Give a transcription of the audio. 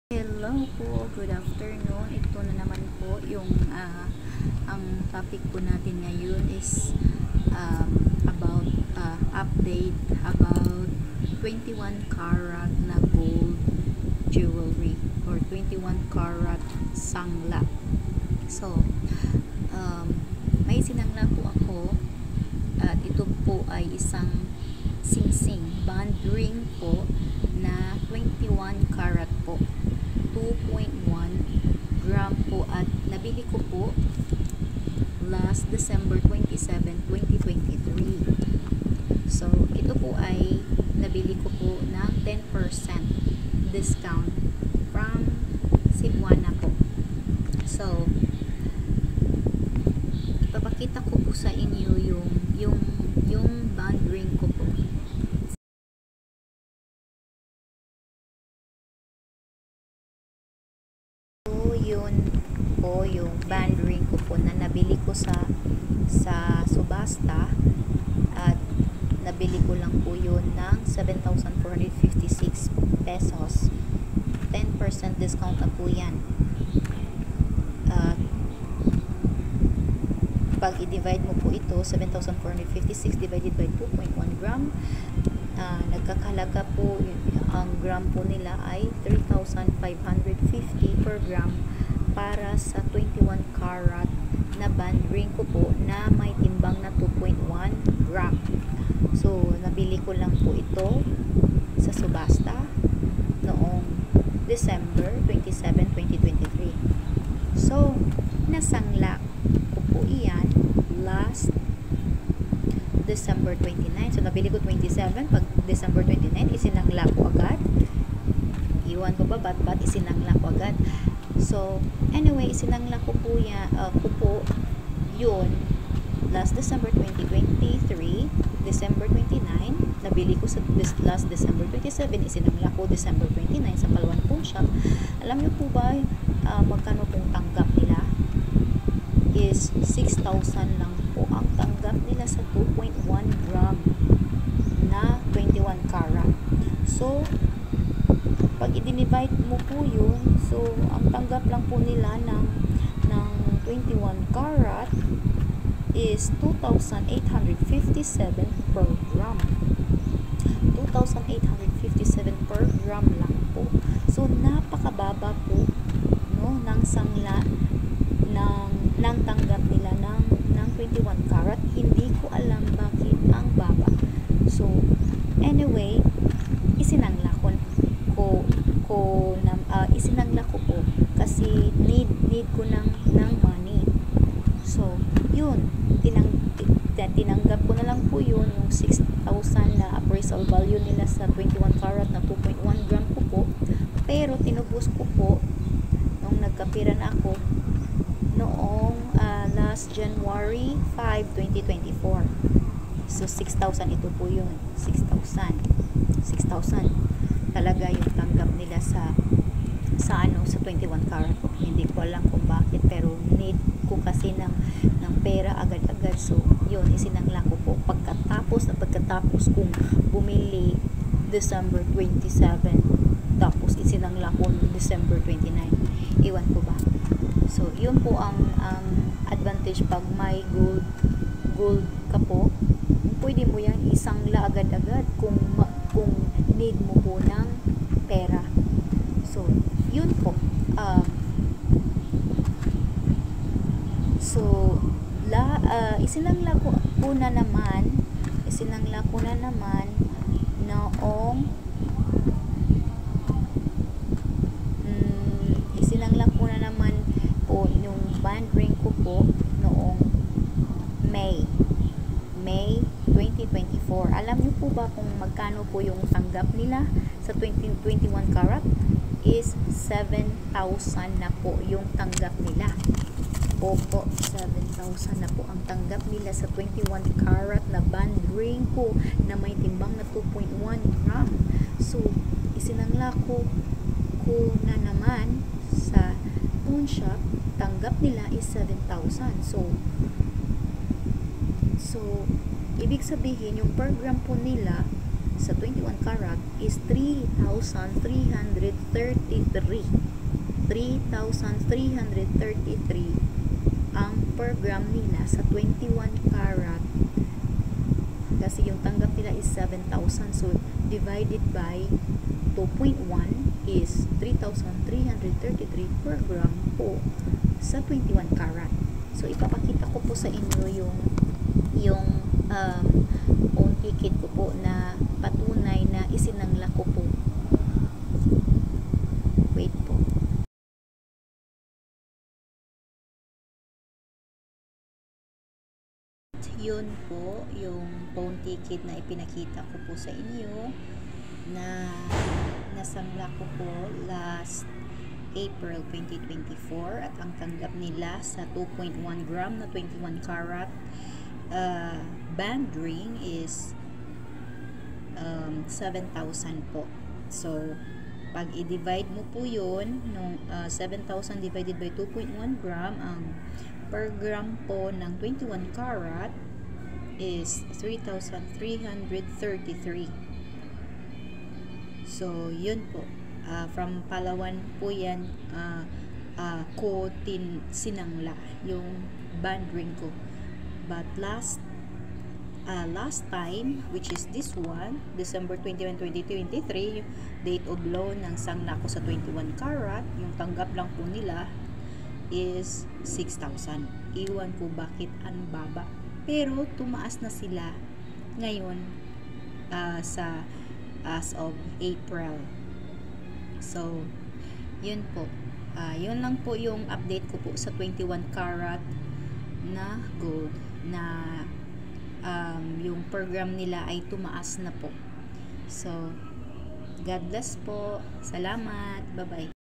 Hello po, good afternoon. Ito na naman po yung ang topic po natin ngayon is about update about 21 karat na gold jewelry or 21 karat sangla. So, may sinangla po ako at ito po ay isang singsing band ring po na 21 karat po, 2.1 gram po, at nabili ko po last December 27, 2023. So, ito po ay nabili ko po ng 10% discount from Cebuana po. So, papakita ko po sa inyo yung band ring ko po. Yun po yung band ring ko po na nabili ko sa subasta, at nabili ko lang po yun ng 7,456 pesos. 10% discount na po yan. Pag i-divide mo po ito, 7,456 divided by 2.1 gram, nagkakalaga po ang gram po nila ay 3,550 per gram para sa 21 karat na band ring ko po na may timbang na 2.1 gram. So, nabili ko lang po ito sa subasta noong December 27, 2023. So, nasangla ko po iyan last December 29. So, nabili ko 27. Pag December 29, isinangla ko agad. Iwan ko ba ba't isinangla ko agad. So, anyway, isinangla ko po yun last December 2023, December 29. Nabili ko sa last December 27. Isinangla ko December 29 sa Palawan Pawn Shop. Alam niyo po ba magkano pong tanggap nila? Is 6,000 lang po ang tanggap nila sa 2.1 gram na 21 karat. So, pag i-divide mo po yun, so, ang tanggap lang po nila ng 21 karat is 2,857 per gram. 2,857 per gram lang po. So, napakababa po, no, ng sangla ng tanggap nila ng 21 karat. Hindi ko alam bakit ang baba. So, anyway, isinangla ko po kasi need ko ng money. So, yun, tinanggap ko na lang po yun, yung 6,000 na appraisal value nila sa 21 karat na 2.1 gram ko po. Pero tinubos ko po nung nagkapira na ako noong last January 5, 2024. So, 6,000 ito po yun. 6,000 talaga yung tanggap nila sa 21 karat po. Hindi ko alam kung bakit, pero need ko kasi ng pera agad-agad. So, yun, isinangla ko po pagkatapos kung bumili December 27, tapos isinangla ko December 29. Iwan ko ba? So, yun po ang advantage pag may gold ka po. Pwede mo yan isangla agad-agad kung need mo po ng pera. So, yun po. Isinangla ko na naman noong isinangla ko na naman po yung band ring ko po noong May 2024. Alam niyo po ba kung magkano po yung tanggap nila sa 21 karat? Is 7,000 na po yung tanggap nila. Opo, 7,000 na po ang tanggap nila sa 21 karat na band ring po na may timbang na 2.1 gram. So, isinangla ko na naman sa pawn shop, tanggap nila is 7,000. So, ibig sabihin, yung per gram po nila sa 21 karat is 3,333. 3,333 ang per gram nila sa 21 karat. Kasi yung tanggap nila is 7,000. So, divided by 2.1 is 3,333 per gram po sa 21 karat. So, ipapakita ko po sa inyo yung own ticket ko po na patunay na isinangla ko po. Wait po. Yun po yung phone ticket na ipinakita ko po sa inyo na nasangla ko po last April 2024 at ang tanggap nila sa 2.1 gram na 21 karat band ring is 7,000 po. So, pag i-divide mo po yun, nung 7,000 divided by 2.1 gram, ang per gram po ng 21 karat is 3,333. So, yun po. From Palawan po yan ko sinangla yung band ring ko. But last time, which is this one, December 21, 2023, date of loan ng sangla ko sa 21 karat, yung tanggap lang po nila is 6,000. Iwan ko bakit ang baba. Pero tumaas na sila ngayon as of April. So, yun po. Yun lang po yung update ko po sa 21 karat na gold na yung program nila ay tumaas na po. So, God bless po. Salamat. Bye-bye.